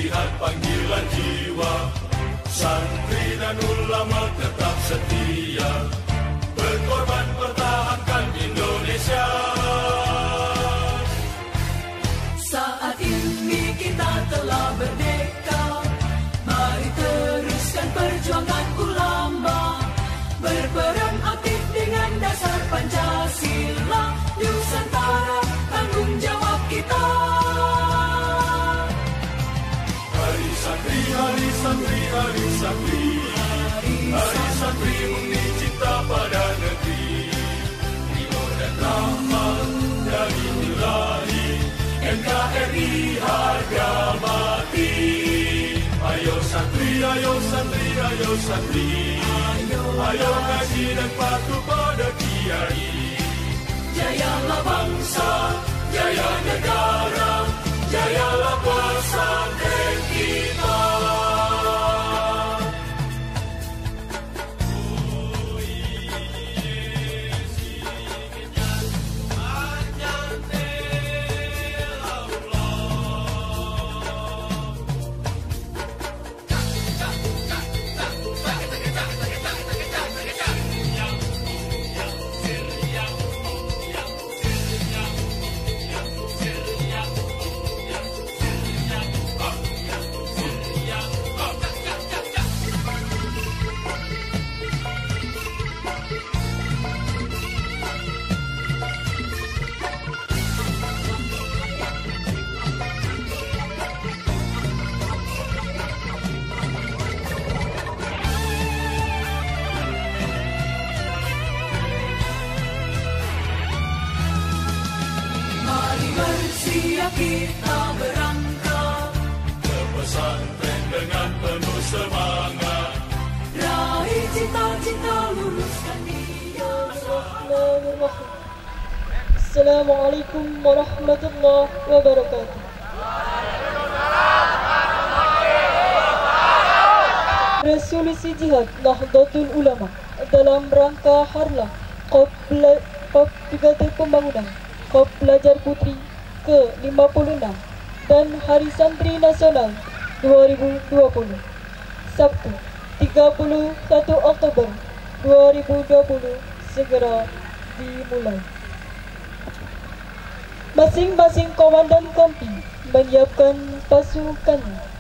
lihat panggilan jiwa. Santri dan ulama tetap setia, berkorban pertahankan Indonesia. Saat ini kita telah merdeka, mari teruskan perjuangan ulama, berperan aktif dengan dasar Pancasila, Nusantara tanggung jawab kita. Hari santri, hari santri, hari santri, hari santri murni cinta pada negeri, ridho dan rahmat dari Ilahi, NKRI harga mati. Ayo santri, ayo santri, ayo santri, ayo ngaji dan patuh pada kiai. Jayalah bangsa, jaya negara, jayalah pesantren kita. Kita berangkat ke pesantren dengan penuh semangat, raih cita-cita, luruskan niat. Assalamualaikum warahmatullahi wabarakatuh. Resolusi Jihad Nahdlatul Ulama dalam rangka Harlah COP 3 Pembangunan, COP Pelajar Putri ke-56 dan Hari Santri Nasional 2020, Sabtu 31 Oktober 2020 segera dimulai. Masing-masing komandan kompi menyiapkan pasukannya.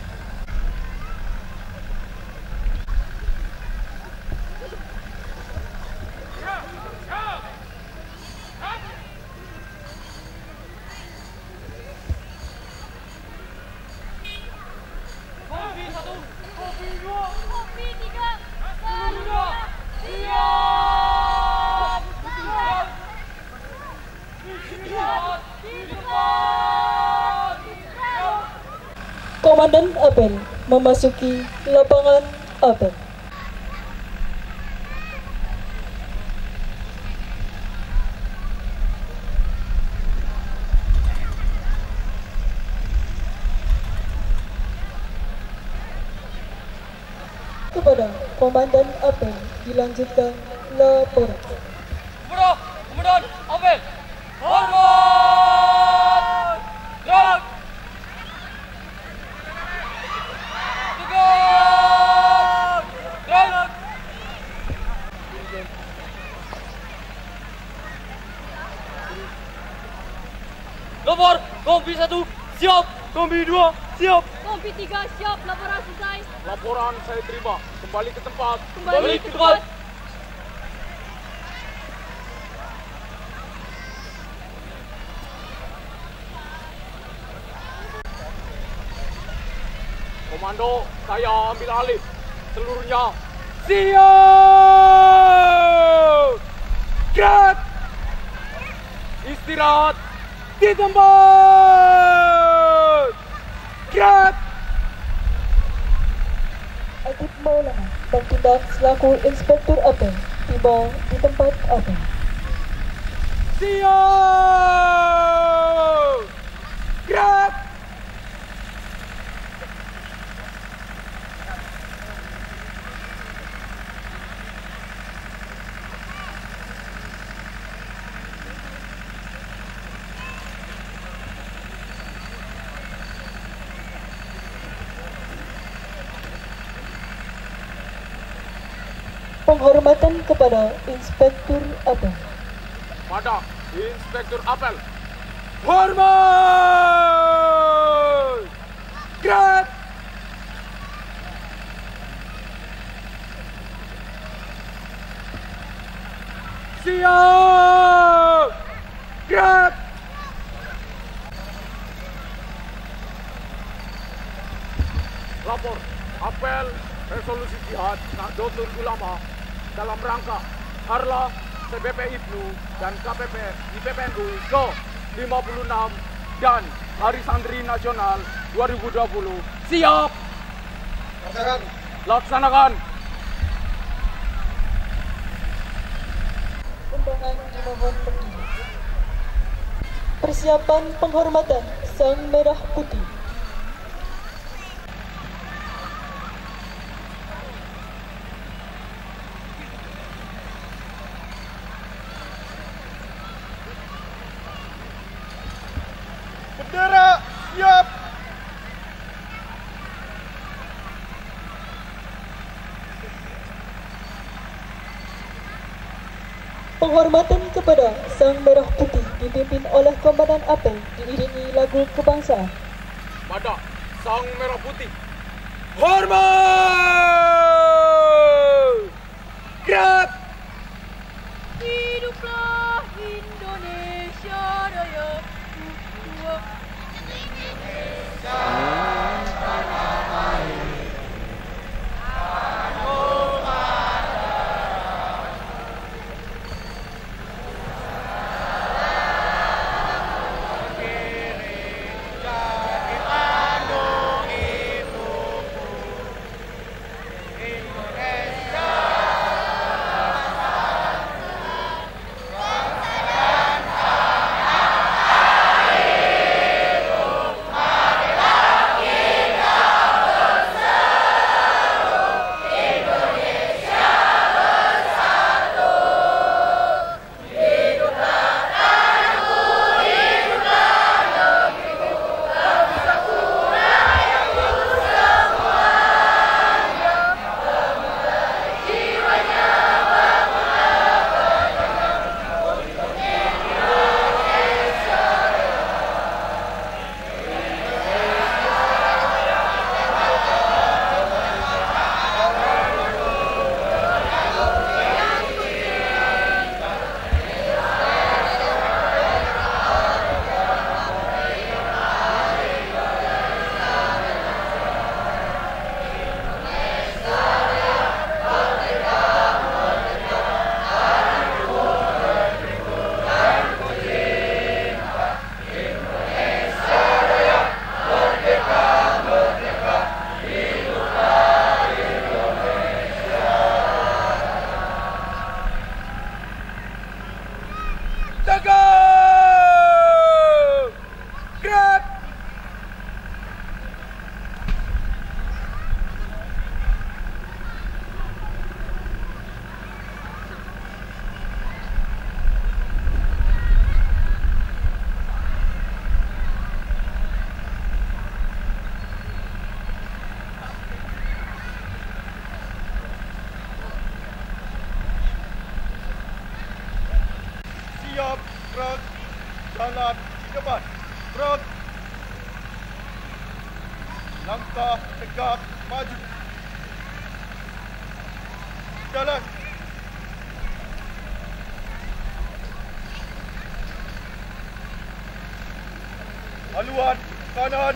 Komandan apel memasuki lapangan apel. Kepada komandan apel dilanjutkan laporan. Komandan apel, hormat, gerak. Lapor, kompi 1 siap, kompi 2 siap, kompi 3 siap, laporan selesai. Laporan saya terima, kembali ke tempat. Kembali ke tempat. Komando, saya ambil alih. Seluruhnya siap. Gerak. Istirahat di tempat. Gerak. Adib Maulana bertindak selaku inspektur apel tiba di tempat apel. Siap. Gerak. Penghormatan kepada Inspektur Apel. Pada Inspektur Apel. Hormat! Gerak! Siap! Gerak! Lapor, apel resolusi jihad Nahdlatul Ulama dalam rangka Harlah CBP IPNU dan KPP IPPNU ke 56 dan Hari Santri Nasional 2020. Siap! Laksanakan. Laksanakan! Undangan dimohon berdiri. Persiapan penghormatan Sang Merah Putih. Bendera siap. Penghormatan kepada Sang Merah Putih dipimpin oleh Komandan Apel diiringi lagu kebangsaan. Pada Sang Merah Putih. Hormat! Gerak! Hiduplah Indonesia Raya. Siap. Gerak. Jalan di depan. Gerak. Langkah tegak maju. Jalan. Haluan kanan.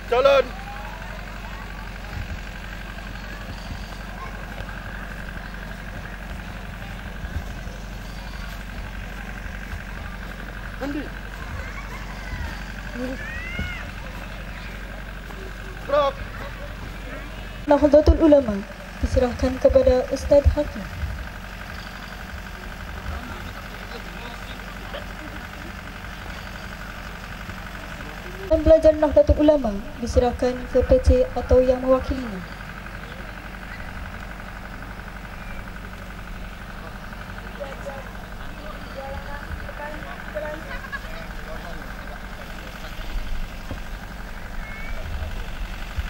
Jalan. Henti. Gerak. Nahdlatul Ulama diserahkan kepada Ustaz Hakim. Dan belajar Nahdlatul Ulama diserahkan ke PC atau yang mewakilinya.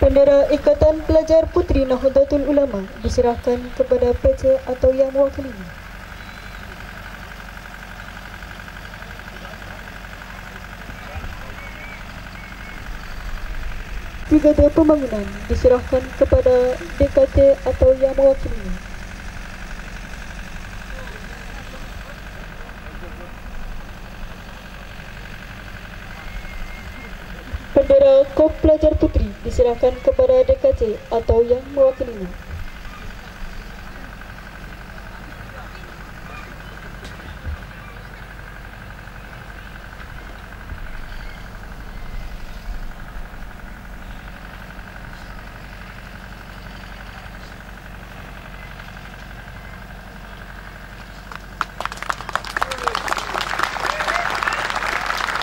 Bendera Ikatan Pelajar Putri Nahdlatul Ulama diserahkan kepada PC atau yang mewakilinya. Brigade Pembangunan diserahkan kepada DKT atau yang mewakilinya. Bendera Kop Pelajar Putri diserahkan kepada DKC atau yang mewakilinya.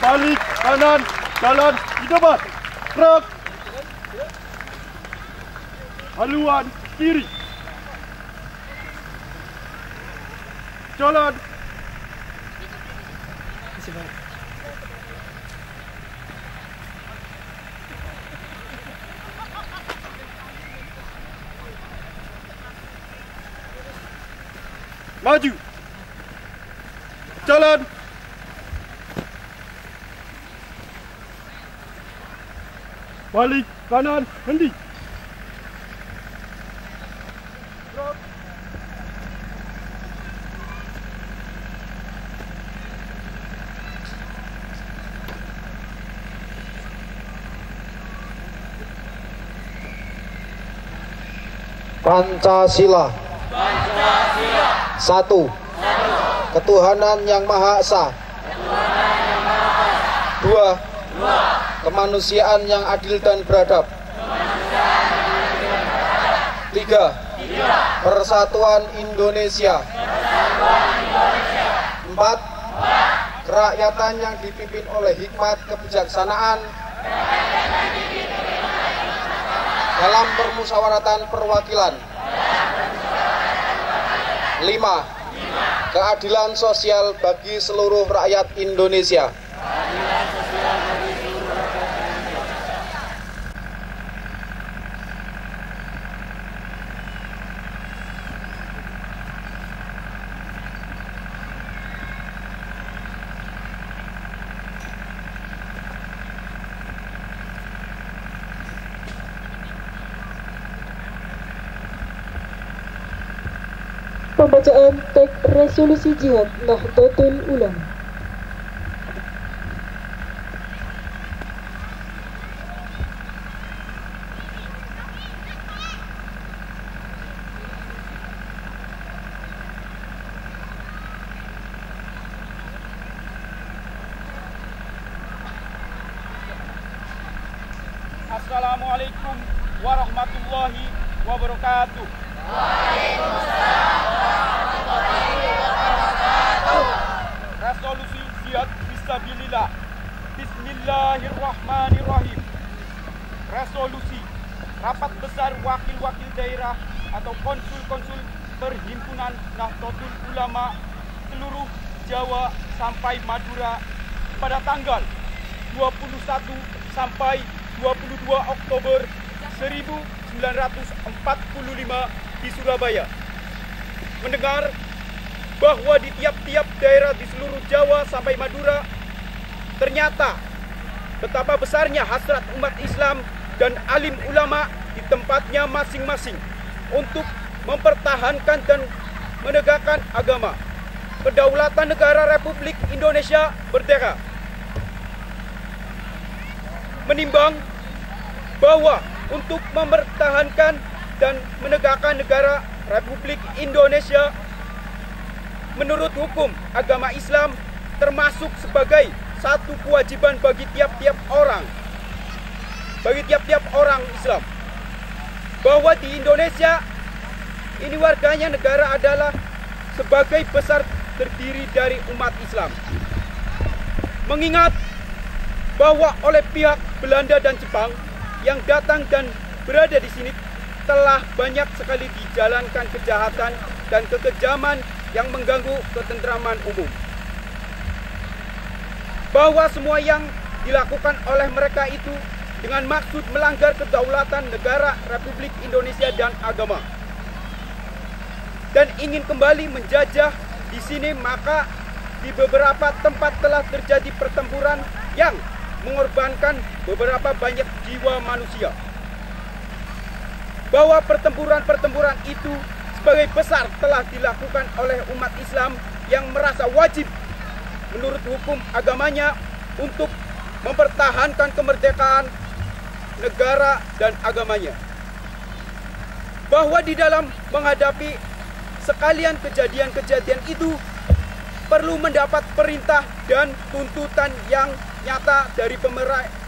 Balik kanan, jalan di depan. Gerak. Haluan kiri. Jalan. Maju. Jalan. Balik kanan, henti. Pancasila. Satu. Ketuhanan yang Maha Esa. Dua. Kemanusiaan yang adil dan beradab. Tiga. Persatuan Indonesia. Empat. Kerakyatan yang dipimpin oleh hikmat kebijaksanaan dalam permusyawaratan perwakilan. 5. Keadilan sosial bagi seluruh rakyat Indonesia. Pembacaan teks resolusi jihad Nahdlatul Ulama. Assalamualaikum warahmatullahi wabarakatuh. Resolusi jihad fisabilillah. Bismillahirrahmanirrahim. Resolusi Rapat Besar Wakil-Wakil Daerah atau Konsul-Konsul Perhimpunan Nahdlatul Ulama seluruh Jawa sampai Madura pada tanggal 21 sampai 22 Oktober 1945 di Surabaya. Mendengar bahwa di tiap-tiap daerah di seluruh Jawa sampai Madura ternyata betapa besarnya hasrat umat Islam dan alim ulama di tempatnya masing-masing untuk mempertahankan dan menegakkan agama, kedaulatan negara Republik Indonesia merdeka. Menimbang bahwa untuk mempertahankan dan menegakkan negara Republik Indonesia menurut hukum agama Islam termasuk sebagai satu kewajiban bagi tiap-tiap orang Islam, bahwa di Indonesia ini warganya negara adalah sebagai besar terdiri dari umat Islam. Mengingat bahwa oleh pihak Belanda dan Jepang yang datang dan berada di sini telah banyak sekali dijalankan kejahatan dan kekejaman yang mengganggu ketentraman umum. Bahwa semua yang dilakukan oleh mereka itu dengan maksud melanggar kedaulatan negara Republik Indonesia dan agama, dan ingin kembali menjajah di sini, maka di beberapa tempat telah terjadi pertempuran yang mengorbankan beberapa banyak jiwa manusia. Bahwa pertempuran-pertempuran itu sebagai besar telah dilakukan oleh umat Islam yang merasa wajib menurut hukum agamanya untuk mempertahankan kemerdekaan negara dan agamanya. Bahwa di dalam menghadapi sekalian kejadian-kejadian itu perlu mendapat perintah dan tuntutan yang nyata dari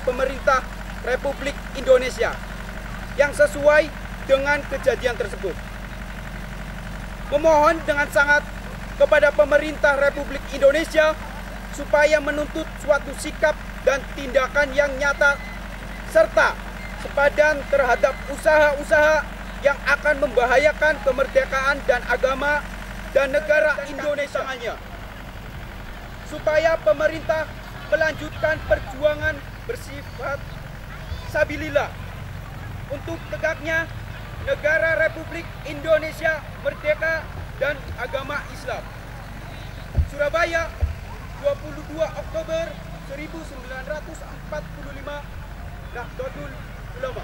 pemerintah Republik Indonesia yang sesuai dengan kejadian tersebut. Memohon dengan sangat kepada pemerintah Republik Indonesia supaya menuntut suatu sikap dan tindakan yang nyata serta sepadan terhadap usaha-usaha yang akan membahayakan kemerdekaan dan agama dan negara Indonesia. Supaya pemerintah melanjutkan perjuangan bersifat sabilillah untuk tegaknya negara Republik Indonesia merdeka dan agama Islam. Surabaya, 22 Oktober 1945, Nahdlatul Ulama.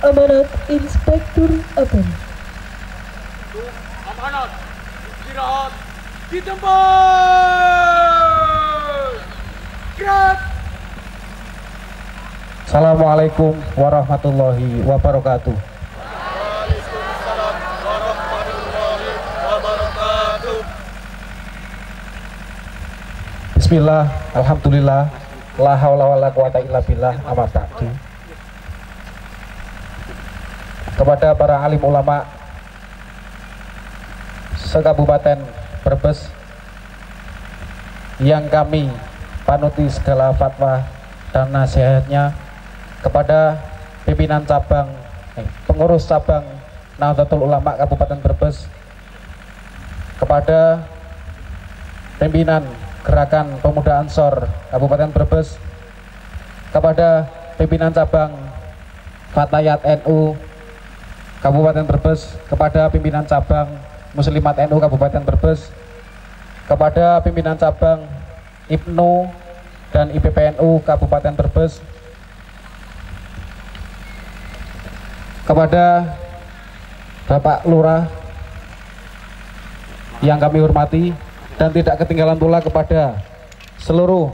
Amanat Inspektur Apel. Amanat istirahat di tempat. Gerak. Assalamualaikum warahmatullahi wabarakatuh. Waalaikumsalam warahmatullahi wabarakatuh. Bismillah, alhamdulillah, la haula wala quwata illa billah, amma ba'du. Kepada para alim ulama se-Kabupaten Brebes yang kami panuti segala fatwa dan nasihatnya, kepada pimpinan cabang, pengurus cabang Nahdlatul Ulama Kabupaten Brebes, kepada pimpinan Gerakan Pemuda Ansor Kabupaten Brebes, kepada pimpinan cabang Fatayat NU Kabupaten Brebes, kepada pimpinan cabang Muslimat NU Kabupaten Brebes, kepada pimpinan cabang IPNU dan IPPNU Kabupaten Brebes, kepada Bapak Lurah yang kami hormati, dan tidak ketinggalan pula kepada seluruh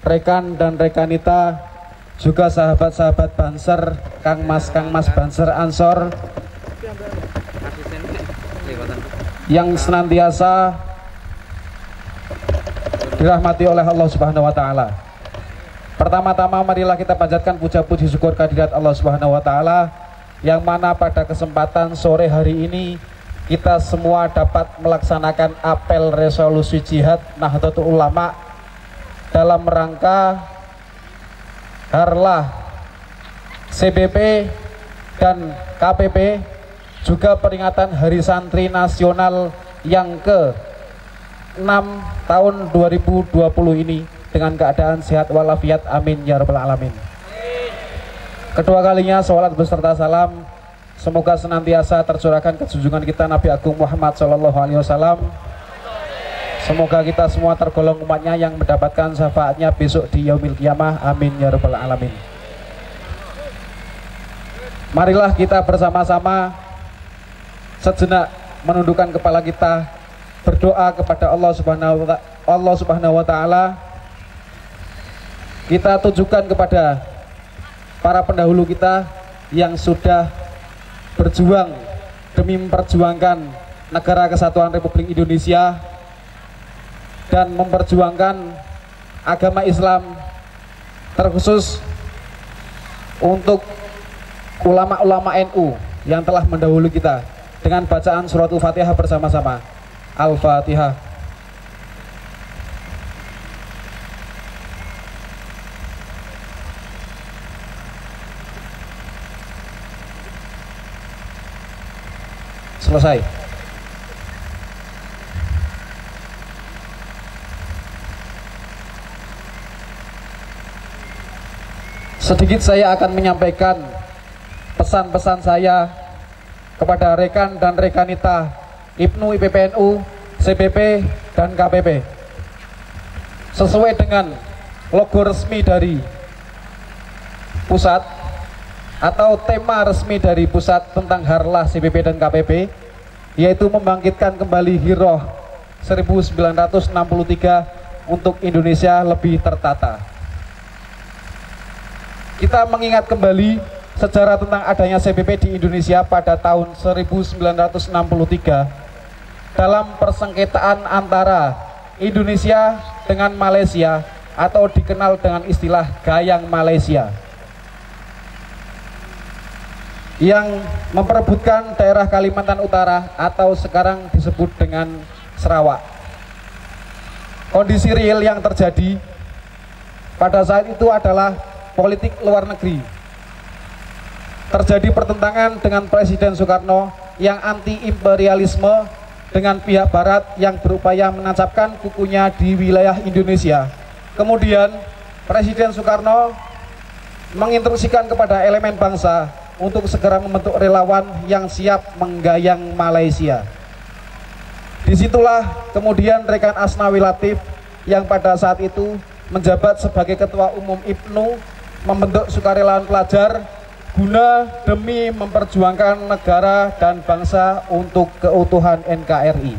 rekan dan rekanita, juga sahabat-sahabat Banser, Kang Mas Banser Ansor yang senantiasa dirahmati oleh Allah Subhanahu wa taala. Pertama-tama marilah kita panjatkan puja-puji syukur kehadirat Allah Subhanahu wa taala, yang mana pada kesempatan sore hari ini kita semua dapat melaksanakan apel resolusi jihad Nahdlatul Ulama dalam rangka Harlah CBP dan KPP, juga peringatan Hari Santri Nasional yang ke-6 tahun 2020 ini dengan keadaan sehat walafiat, amin ya rabbal alamin. Kedua kalinya sholat beserta salam semoga senantiasa tercurahkan ke junjungan kita Nabi Agung Muhammad SAW. Semoga kita semua tergolong umatnya yang mendapatkan syafaatnya besok di yaumil qiyamah, amin ya rabbal alamin. Marilah kita bersama-sama sejenak menundukkan kepala kita, berdoa kepada Allah Subhanahu wa taala. Kita tunjukkan kepada para pendahulu kita yang sudah berjuang demi memperjuangkan negara kesatuan Republik Indonesia dan memperjuangkan agama Islam, terkhusus untuk ulama-ulama NU yang telah mendahului kita, dengan bacaan suratul Fatihah bersama-sama. Al-Fatihah. Selesai. Sedikit saya akan menyampaikan pesan-pesan saya kepada rekan dan rekanita IPNU, IPPNU, CBP, dan KPP. Sesuai dengan logo resmi dari pusat atau tema resmi dari pusat tentang Harlah CBP dan KPP, yaitu membangkitkan kembali Hiroh 1963 untuk Indonesia lebih tertata. Kita mengingat kembali sejarah tentang adanya CBP di Indonesia pada tahun 1963 dalam persengketaan antara Indonesia dengan Malaysia atau dikenal dengan istilah Gayang Malaysia yang memperebutkan daerah Kalimantan Utara atau sekarang disebut dengan Sarawak. Kondisi real yang terjadi pada saat itu adalah politik luar negeri. Terjadi pertentangan dengan Presiden Soekarno yang anti-imperialisme dengan pihak barat yang berupaya menancapkan kukunya di wilayah Indonesia. Kemudian Presiden Soekarno menginstruksikan kepada elemen bangsa untuk segera membentuk relawan yang siap menggayang Malaysia. Disitulah kemudian rekan Asnawi Latif yang pada saat itu menjabat sebagai Ketua Umum IPNU membentuk sukarelawan pelajar guna demi memperjuangkan negara dan bangsa untuk keutuhan NKRI.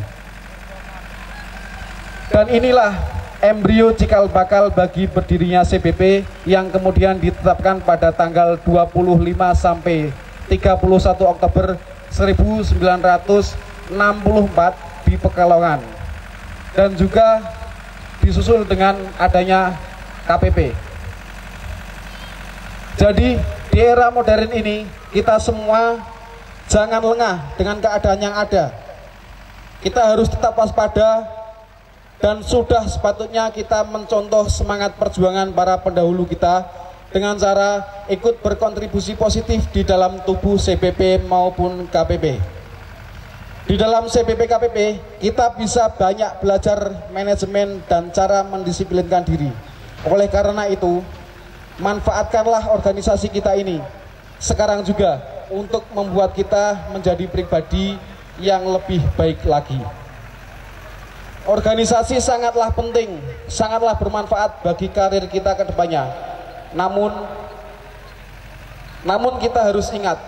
Dan inilah embrio cikal bakal bagi berdirinya CBP yang kemudian ditetapkan pada tanggal 25 sampai 31 Oktober 1964 di Pekalongan, dan juga disusul dengan adanya KPP. Jadi di era modern ini kita semua jangan lengah dengan keadaan yang ada. Kita harus tetap waspada dan sudah sepatutnya kita mencontoh semangat perjuangan para pendahulu kita dengan cara ikut berkontribusi positif di dalam tubuh CBP maupun KPP. Di dalam CBP KPP kita bisa banyak belajar manajemen dan cara mendisiplinkan diri. Oleh karena itu, manfaatkanlah organisasi kita ini sekarang juga untuk membuat kita menjadi pribadi yang lebih baik lagi. Organisasi sangatlah penting, sangatlah bermanfaat bagi karir kita ke depannya. Namun kita harus ingat,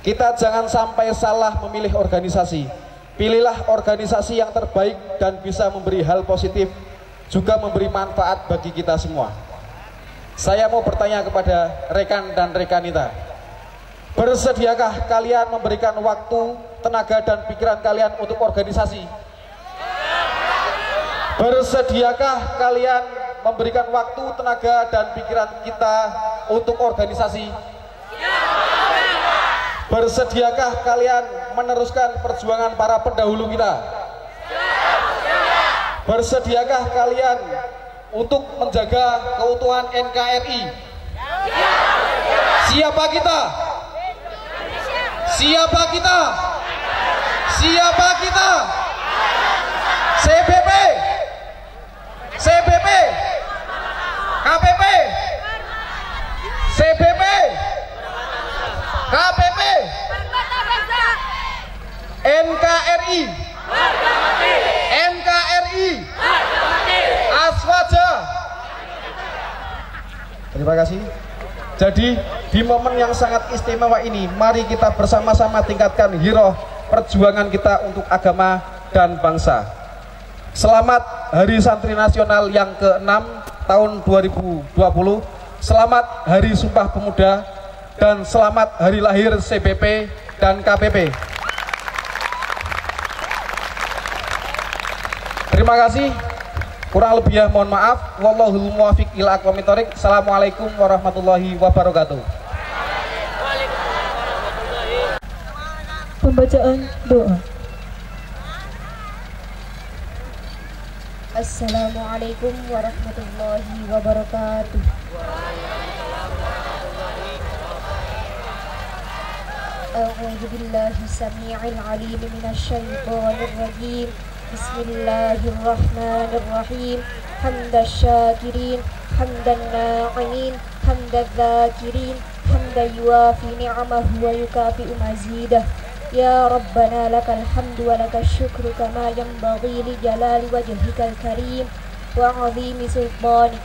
kita jangan sampai salah memilih organisasi. Pilihlah organisasi yang terbaik dan bisa memberi hal positif, juga memberi manfaat bagi kita semua. Saya mau bertanya kepada rekan dan rekanita, bersediakah kalian memberikan waktu, tenaga, dan pikiran kalian untuk organisasi? Bersediakah kalian memberikan waktu, tenaga, dan pikiran kita untuk organisasi? Bersediakah kalian meneruskan perjuangan para pendahulu kita? Bersediakah kalian untuk menjaga keutuhan NKRI? Siapa kita? Siapa kita? Siapa kita? CBP, CBP, KPP, CBP, KPP, NKRI, NKRI, Aswaja. Terima kasih. Jadi di momen yang sangat istimewa ini, mari kita bersama-sama tingkatkan hiroh perjuangan kita untuk agama dan bangsa. Selamat Hari Santri Nasional yang ke-6 tahun 2020. Selamat Hari Sumpah Pemuda dan selamat Hari Lahir CBP dan KPP. Terima kasih. Kurang lebih ya mohon maaf. Wallahul muwaffiq ila aqwamit thoriq. Assalamualaikum warahmatullahi wabarakatuh. Pembacaan doa. Assalamualaikum warahmatullahi wabarakatuh. أعوذ بالله السميع العليم من الشيطان الرجيم. بسم الله الرحمن الرحيم. حمد الشاكرين حمد الناعمين حمد الذاكرين حمدا يوافي نعمه ويكافئ مزيده. يا ربنا لك الحمد ولك الشكر كما ينبغي لجلال وجهك الكريم وعظيم سلطانك.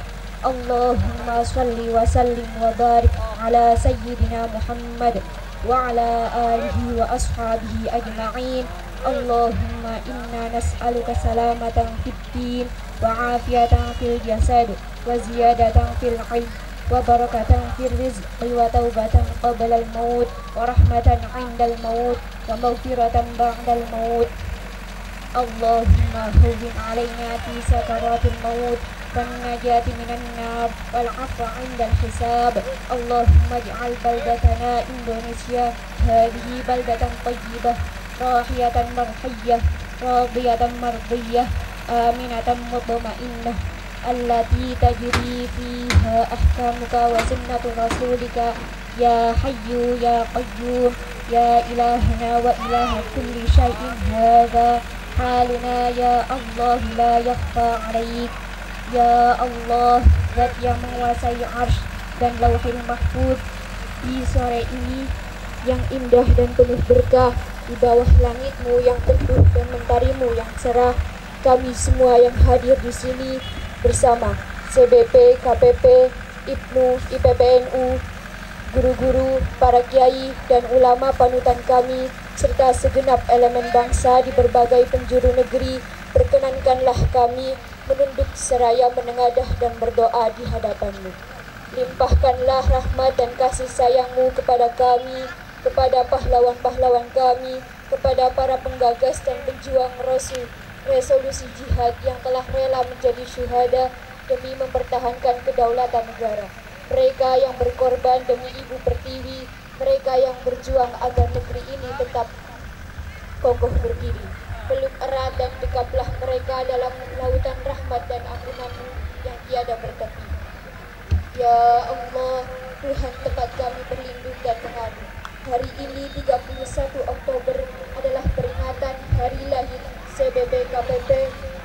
اللهم صل وسلم وبارك على سيدنا محمد وعلى آله وأصحابه أجمعين. اللهم إنا نسألك سلامة في الدين وعافية في الجسد وزيادة في العلم وبركة في الرزق وتوبة قبل الموت ورحمة عند الموت ومغفرة بعد الموت. اللهم هون علينا في سكرات الموت والنجاة من النار والعفو عند الحساب. اللهم اجعل بلدتنا إندونيسيا هذه بلدة طيبة راحية مرحية راضية مرضية آمنة مطمئنة التي تجري فيها أحكامك وسنة رسولك يا حي يا قيوم يا إلهنا وإله كل شيء. هذا حالنا يا الله لا يخفى عليك. Ya Allah, Zat yang menguasai arsy dan lauhil mahfuz, di sore ini yang indah dan penuh berkah, di bawah langitmu yang teduh dan mentarimu yang cerah, kami semua yang hadir di sini bersama CBP, KPP, IPNU, IPPNU, guru-guru, para kiai dan ulama panutan kami, serta segenap elemen bangsa di berbagai penjuru negeri, perkenankanlah kami menunduk seraya menengadah dan berdoa di hadapan-Mu. Limpahkanlah rahmat dan kasih sayang-Mu kepada kami, kepada pahlawan-pahlawan kami, kepada para penggagas dan pejuang resolusi jihad yang telah rela menjadi syuhada demi mempertahankan kedaulatan negara. Mereka yang berkorban demi Ibu Pertiwi, mereka yang berjuang agar negeri ini tetap kokoh berdiri. Peluk erat dan dekaplah mereka dalam lautan rahmat dan ampunan-Mu yang tiada bertepi. Ya Allah, Tuhan tempat kami berlindung dan mengadu. Hari ini 31 Oktober adalah peringatan hari lahir CBP KPP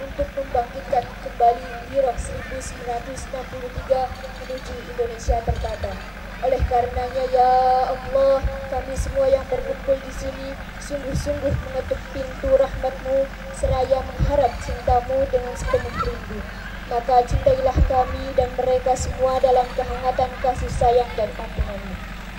untuk membangkitkan kembali Wirah 1963 menuju Indonesia tertata. Oleh karenanya ya Allah, kami semua yang berkumpul di sini sungguh-sungguh mengetuk pintu rahmat-Mu seraya mengharap cinta-Mu dengan sepenuh rindu. Maka cintailah kami dan mereka semua dalam kehangatan kasih sayang dan ampunan-Mu.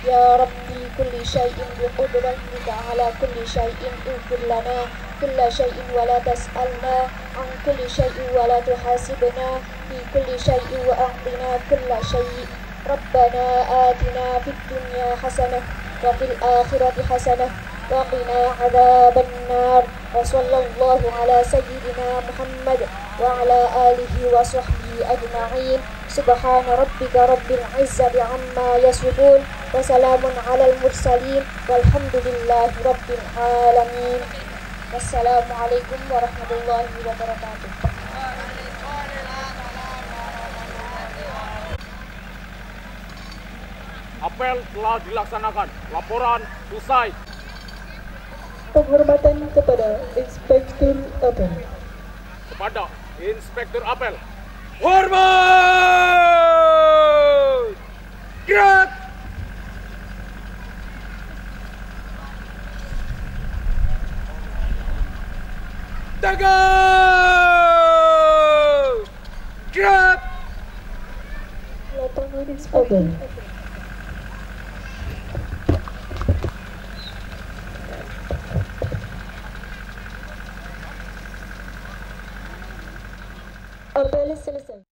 Ya Rabbi kulli syai'in biqudratika ala kulli syai'in ighfir lana kulla syai'in wa la tas'alna an kulli syai'in wa la tuhasibna fi kulli syai'in wa a'tina kulla syai'. Rabbana atina fid dunya hasanah wa fil akhirati hasanah wa qina adzabannar. Wa sallallahu ala sayyidina Muhammad wa ala alihi wa sahbihi ajma'in. Subhana rabbika rabbil izzati amma yasifun wa salamun alal mursalin walhamdulillahi rabbil alamin. Wassalamualaikum warahmatullahi wabarakatuh. Apel telah dilaksanakan. Laporan usai. Penghormatan kepada Inspektur Apel. Kepada Inspektur Apel. Hormat! Gerak! Tegak! Gerak! Lapangan Inspektur. Apel selesai.